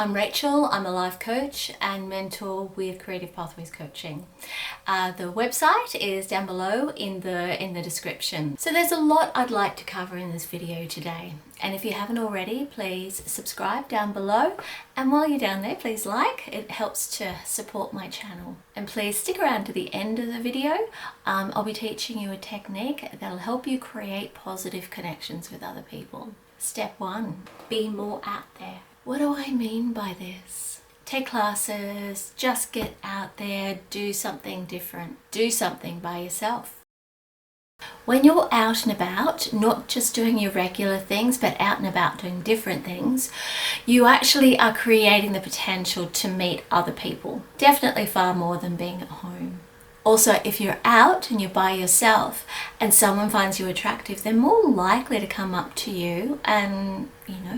I'm Rachel. I'm a life coach and mentor with Creative Pathways Coaching. The website is down below in the description. So there's a lot I'd like to cover in this video today. And if you haven't already, please subscribe down below. And while you're down there, please like. It helps to support my channel. And please stick around to the end of the video. I'll be teaching you a technique that'll help you create positive connections with other people. Step 1, be more out there. What do I mean by this? Take classes, just get out there, do something different, do something by yourself. When you're out and about, not just doing your regular things, but out and about doing different things, you actually are creating the potential to meet other people. Definitely far more than being at home. Also, if you're out and you're by yourself and someone finds you attractive, they're more likely to come up to you and,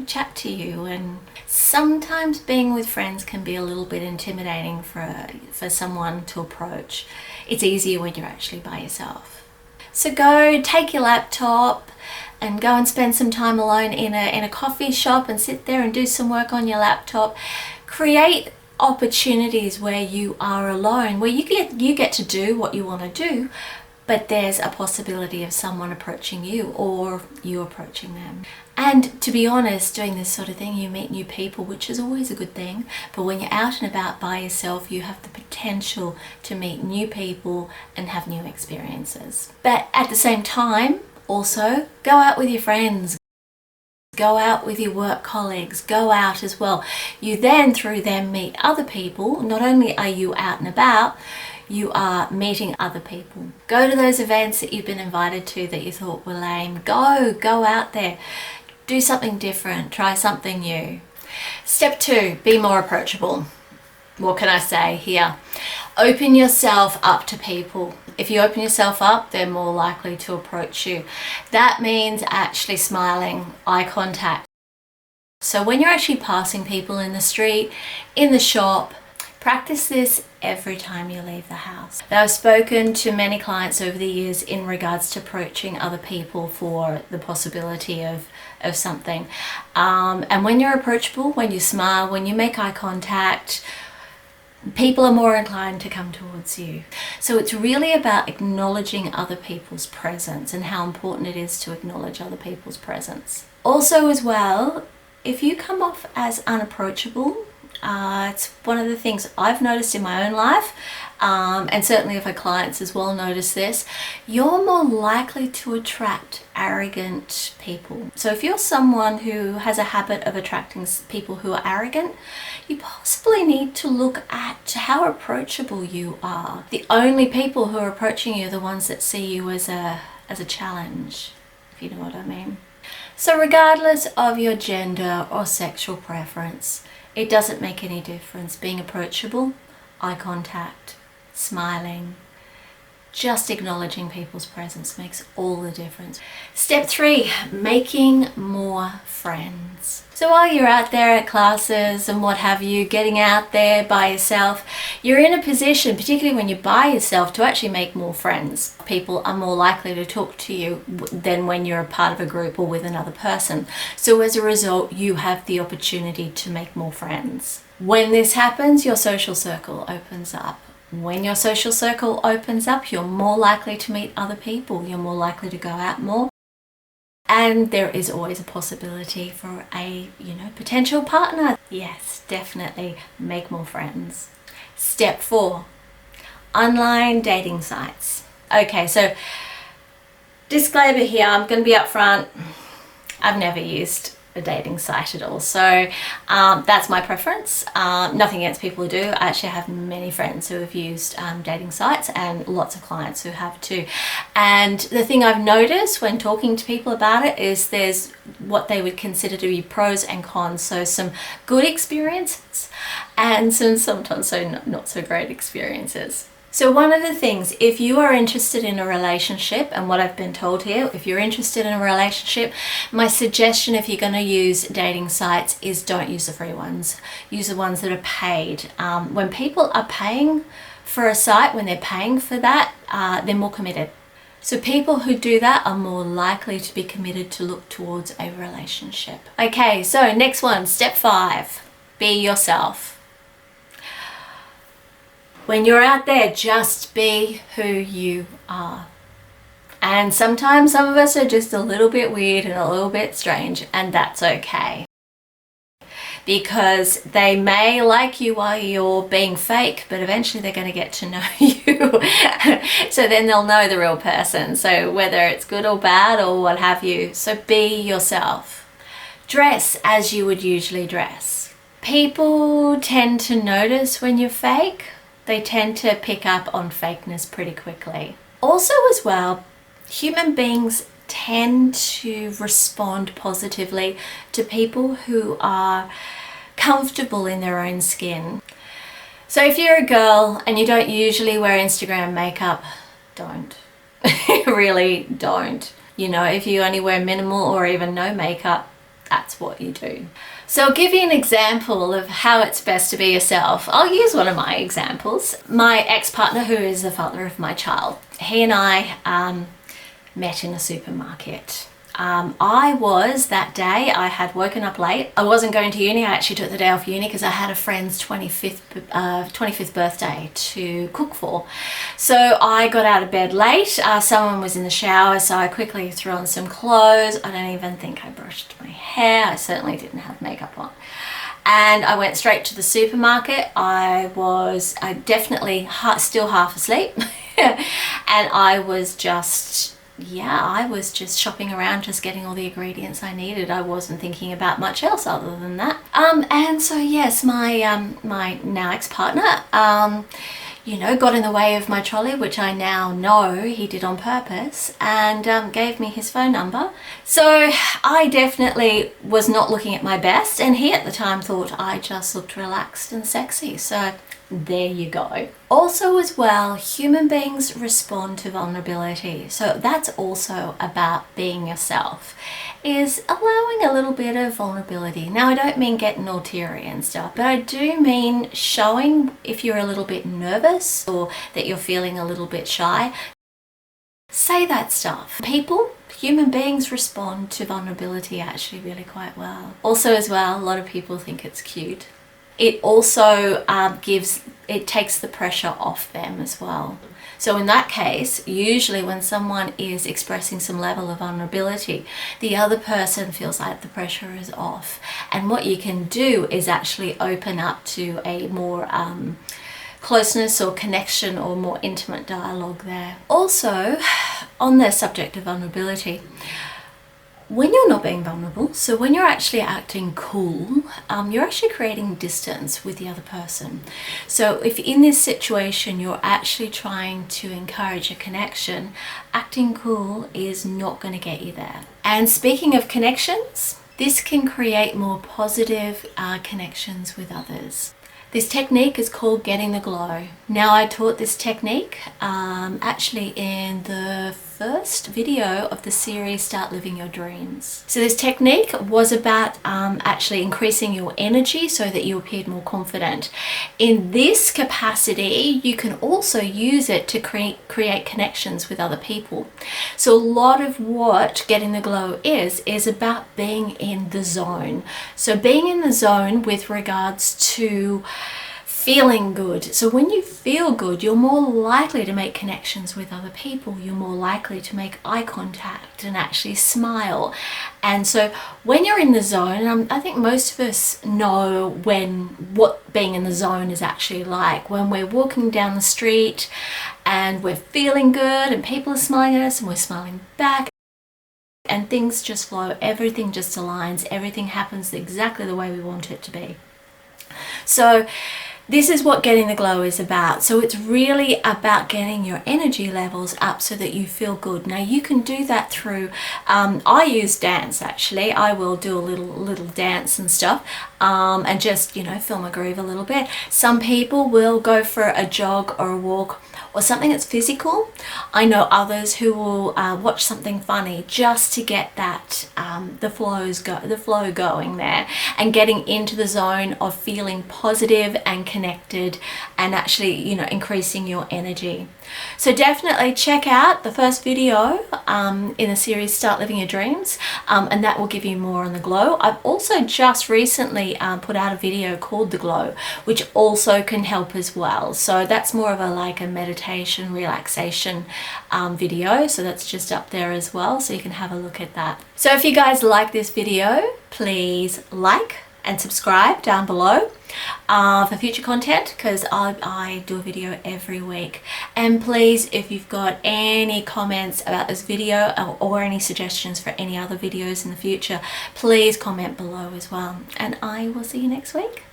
chat to you. And sometimes being with friends can be a little bit intimidating for someone to approach. It's easier when you're actually by yourself. So go take your laptop and go and spend some time alone in a coffee shop and sit there and do some work on your laptop. Create opportunities where you are alone, where you get to do what you want to do, but there's a possibility of someone approaching you or you approaching them. And to be honest, doing this sort of thing, you meet new people, which is always a good thing. But when you're out and about by yourself, you have the potential to meet new people and have new experiences. But at the same time, also go out with your friends. Go out with your work colleagues, go out as well. You then, through them, meet other people. Not only are you out and about, you are meeting other people. Go to those events that you've been invited to that you thought were lame. Go out there. Do something different, try something new. Step 2, be more approachable. What can I say here? Open yourself up to people. If you open yourself up, they're more likely to approach you. That means actually smiling, eye contact. So when you're actually passing people in the street, in the shop, practice this every time you leave the house. Now, I've spoken to many clients over the years in regards to approaching other people for the possibility of something. And when you're approachable, when you smile, when you make eye contact, people are more inclined to come towards you. So it's really about acknowledging other people's presence and how important it is to acknowledge other people's presence. Also as well, if you come off as unapproachable, it's one of the things I've noticed in my own life, and certainly if our clients as well notice this, you're more likely to attract arrogant people. So if you're someone who has a habit of attracting people who are arrogant, you possibly need to look at how approachable you are. The only people who are approaching you are the ones that see you as a challenge, if you know what I mean. So regardless of your gender or sexual preference, it doesn't make any difference. Being approachable, eye contact, smiling, just acknowledging people's presence makes all the difference. Step 3, making more friends. So while you're out there at classes and what have you, getting out there by yourself, you're in a position, particularly when you're by yourself, to actually make more friends. People are more likely to talk to you than when you're a part of a group or with another person. So as a result, you have the opportunity to make more friends. When this happens, your social circle opens up. When your social circle opens up, you're more likely to meet other people. You're more likely to go out more. And there is always a possibility for a, potential partner. Yes, definitely make more friends. Step 4, online dating sites. Okay, so disclaimer here, I'm going to be upfront. I've never used a dating site at all, so that's my preference. Nothing against people who do. I actually have many friends who have used dating sites and lots of clients who have too. And the thing I've noticed when talking to people about it is there's what they would consider to be pros and cons. So some good experiences and some sometimes not so great experiences. So one of the things, if you are interested in a relationship, and what I've been told here, if you're interested in a relationship, my suggestion if you're going to use dating sites is don't use the free ones. Use the ones that are paid. When people are paying for a site, when they're paying for that, they're more committed. So people who do that are more likely to be committed to look towards a relationship. Okay, so next one, step 5. Be yourself. When you're out there, just be who you are. And sometimes some of us are just a little bit weird and a little bit strange, and that's okay. Because they may like you while you're being fake, but eventually they're going to get to know you. So then they'll know the real person. So whether it's good or bad or what have you. So be yourself. Dress as you would usually dress. People tend to notice when you're fake. They tend to pick up on fakeness pretty quickly. Also as well, human beings tend to respond positively to people who are comfortable in their own skin. So if you're a girl and you don't usually wear Instagram makeup, don't. Really don't. You know, if you only wear minimal or even no makeup, that's what you do. So I'll give you an example of how it's best to be yourself. I'll use one of my examples. My ex-partner, who is the father of my child, he and I met in a supermarket. That day I had woken up late. I wasn't going to uni. I actually took the day off uni because I had a friend's 25th birthday to cook for. So I got out of bed late. Someone was in the shower, so I quickly threw on some clothes. I don't even think I brushed my hair. I certainly didn't have makeup on. And I went straight to the supermarket. I definitely still half asleep. And I was just shopping around, just getting all the ingredients I needed. I wasn't thinking about much else other than that. And so yes, my now ex-partner, got in the way of my trolley, which I now know he did on purpose, and gave me his phone number. So I definitely was not looking at my best, and he at the time thought I just looked relaxed and sexy. So there you go. Also as well, human beings respond to vulnerability. So that's also about being yourself, is allowing a little bit of vulnerability. Now I don't mean getting all teary and stuff, but I do mean showing if you're a little bit nervous or that you're feeling a little bit shy. Say that stuff. Human beings respond to vulnerability actually really quite well. Also as well, a lot of people think it's cute. It also takes the pressure off them as well. So in that case, usually when someone is expressing some level of vulnerability, the other person feels like the pressure is off. And what you can do is actually open up to a more closeness or connection or more intimate dialogue there. Also, on the subject of vulnerability, when you're not being vulnerable, so when you're actually acting cool, you're actually creating distance with the other person. So if in this situation you're actually trying to encourage a connection, acting cool is not going to get you there. And speaking of connections, this can create more positive connections with others. This technique is called getting the glow. Now I taught this technique actually in the first video of the series Start Living Your Dreams. So this technique was about actually increasing your energy so that you appeared more confident. In this capacity, you can also use it to create connections with other people. So a lot of what getting the glow is about being in the zone. So being in the zone with regards to feeling good. So when you feel good, you're more likely to make connections with other people. You're more likely to make eye contact and actually smile. And so when you're in the zone, I think most of us know what being in the zone is actually like. When we're walking down the street and we're feeling good and people are smiling at us and we're smiling back, and things just flow, everything just aligns, everything happens exactly the way we want it to be. So this is what getting the glow is about. So it's really about getting your energy levels up so that you feel good. Now you can do that through, I use dance actually. I will do a little dance and stuff and just, feel my groove a little bit. Some people will go for a jog or a walk or something that's physical. I know others who will watch something funny just to get that the flow going there and getting into the zone of feeling positive and connected and actually increasing your energy. So definitely check out the first video in the series Start Living Your Dreams, and that will give you more on the glow. I've also just recently recently put out a video called The Glow, which also can help as well. So that's more of a like a meditation relaxation video, so that's just up there as well, so you can have a look at that. So if you guys like this video, please like and subscribe down below for future content, because I do a video every week. And please, if you've got any comments about this video or any suggestions for any other videos in the future, please comment below as well, and I will see you next week.